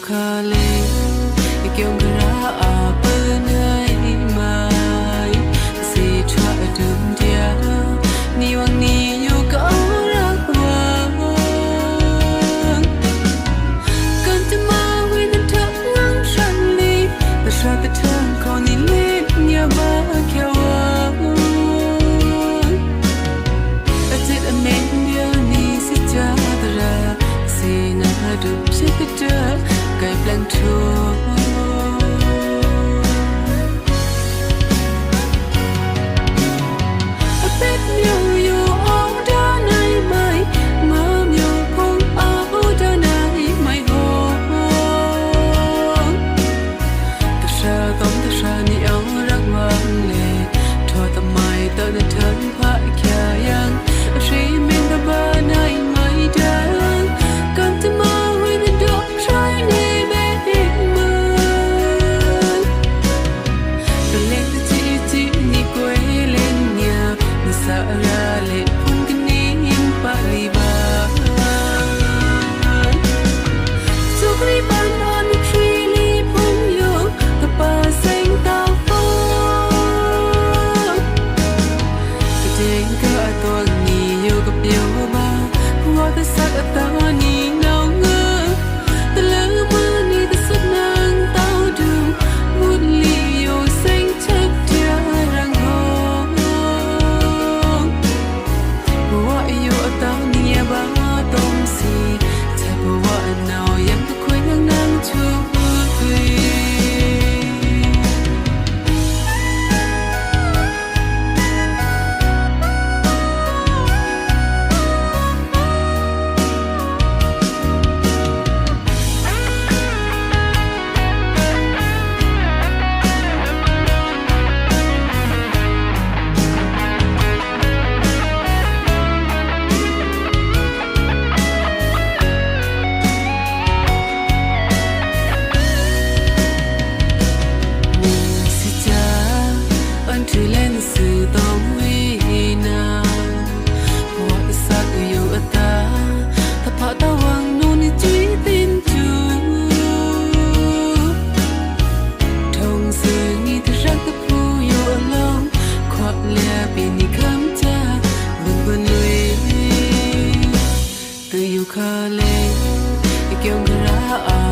khale kyong ra a nai mai si cha dum dia ni wang ni yu ko ra wa kan ta ma wi na ta ngang shan li the sha the turn ko ni le nya ba kya wa at it a men dia ni si cha da si na du si ta kai plan to khale kyong ra